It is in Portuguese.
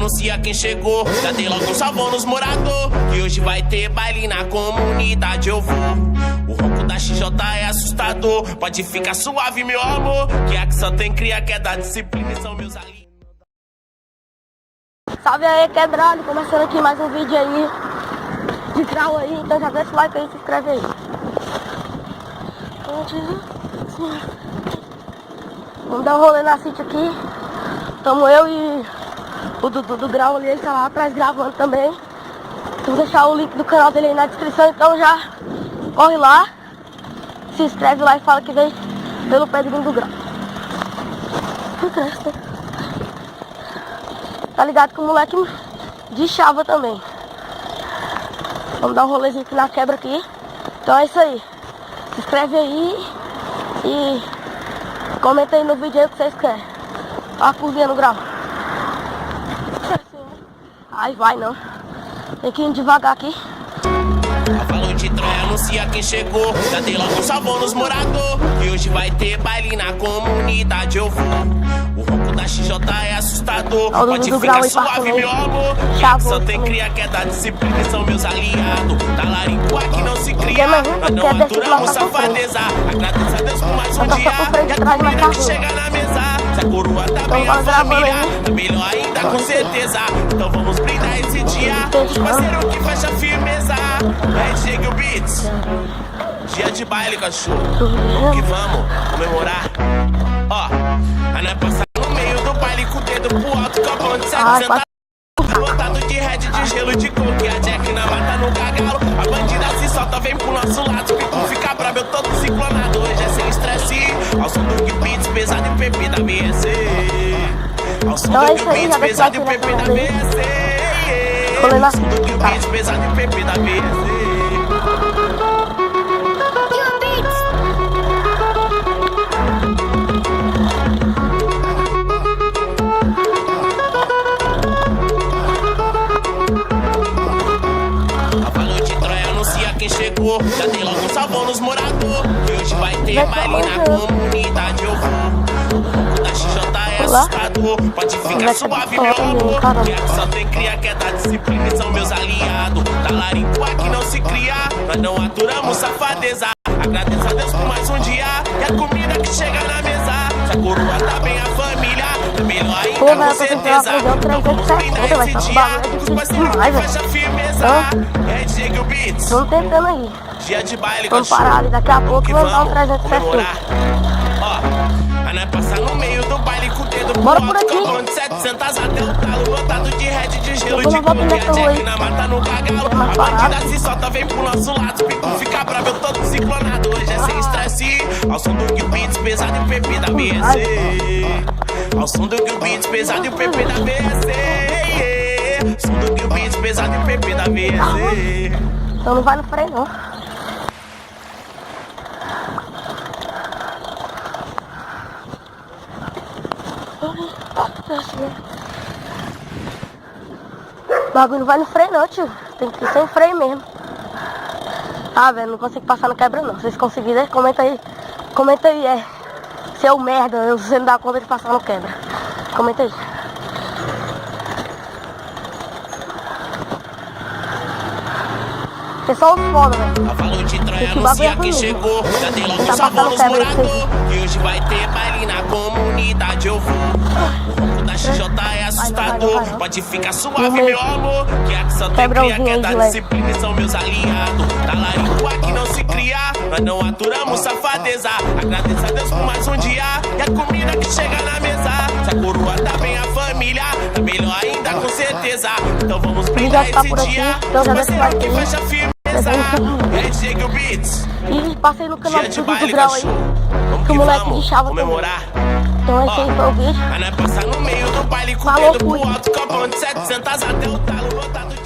anuncia quem chegou. Já dei logo um salvão nos morador, que hoje vai ter baile na comunidade. Eu vou. O ronco da XJ é assustador. Pode ficar suave, meu amor, que aqui só tem cria que é da disciplina e são meus ali. Salve aí, quebrado, começando aqui mais um vídeo aí de grau aí, então já deixa o like aí, se inscreve aí. Vamos dar um rolê na City aqui. Tamo eu e o Dudu do grau ali, ele tá lá atrás gravando também. Vou deixar o link do canal dele aí na descrição, então já corre lá, se inscreve lá e fala que veio pelo Pedrinho do grau. Tá ligado que o moleque de chava também. Vamos dar um rolezinho aqui na quebra aqui. Então é isso aí. Se inscreve aí e comenta aí no vídeo aí o que vocês querem. Olha a curvinha no grau. Ai, vai não. Tem que ir devagar aqui. Falou de Troia, anuncia quem chegou. Já dei logo um salvão nos morador, que hoje vai ter baile na comunidade. Eu vou. O ronco da XJ é assustador. Pode ficar suave, meu amor, que aqui só tem cria que é da disciplina e são meus aliados. Talarico aqui não se cria, mas não aturamos safadeza. Agradeço a Deus por mais um dia e a comida que chega na mesa. Se a coroa tá bem, a família tá melhor ainda, com certeza. Então vamos brindar esse dia, os parceiros que fecha firmeza. Chega o Beats, dia de baile, cachorro, que vamos comemorar. Ó, a nós passar no meio do baile com o dedo pro alto, copão de 700. Lotado de red, de gelo, de coque, a Jack na mata no cagalo. A bandida se solta, vem pro nosso lado, pico fica brabo, eu todo ciclonado. Hoje é sem estresse, ao som do Beats, pesado e o PP da BSC. Ao som do Beats, pesado e o PP da BSC. Ao som do Beats, pesado e o PP da BSC. Chegou, já dei logo um salvão nos morador, que hoje vai ter baile na comunidade. Eu vou. O ronco da XJ é assustador. Pode ficar suave, meu amor, que aqui só tem cria que é da disciplina e são meus aliados. Talarico aqui não se cria, nós não aturamos safadeza. Agradeço a Deus por mais um dia e a comida que chega na mesa. Se a coroa tá bem, a família tá melhor ainda, com certeza. Então vamos brindar esse dia, os parceiros que fecha firmeza. Chega o Beats, vamos tentando aí. Dia de baile, vamos parar ali, daqui a pouco vamos dar um 360. Ó, a nós passar no meio do baile com o dedo bora por aqui. Copão de 700 até o talo, lotado de red, de gelo, de coque, a Jack na mata no cagalo. A bandida se solta, vem pro nosso lado, pico fica bravo, eu todo ciclonado. Hoje é sem estresse, ao som do Beats, pesado e o PP da BSC. Ao som do Beats, pesado e o PP da BSC. Som do Beats, pesado e o PP da BSC. Então não vai no freio não. O bagulho não vai no freio não, tio. Tem que ir sem freio mesmo. Ah, velho, não consigo passar no quebra não. Se vocês conseguirem, comenta aí. Comenta aí, se é o merda, você não dá conta de passar no quebra. Comenta aí. É só os foda, velho. A Falou de Troia anuncia quem chegou. Já dei logo um salvão nos morador, que hoje vai ter baile na comunidade. Eu vou. O ronco da XJ é assustador. Pode ficar suave, meu amor, que aqui só tem cria que é da disciplina e são meus aliados. Talarico aqui não se cria, nós não aturamos safadeza. Agradeço a Deus por mais um dia e a comida que chega na mesa. Se a coroa tá bem, a família tá melhor ainda, com certeza. Então vamos brindar esse dia, os parceiros que fecha firme. Chega o Beats, e passei no canal do baile, grau aí, que o moleque de chava comemorar. Então esse aí foi o vídeo. A nós passar no meio do baile com o dedo pro alto, copão de 700 até o talo lotado.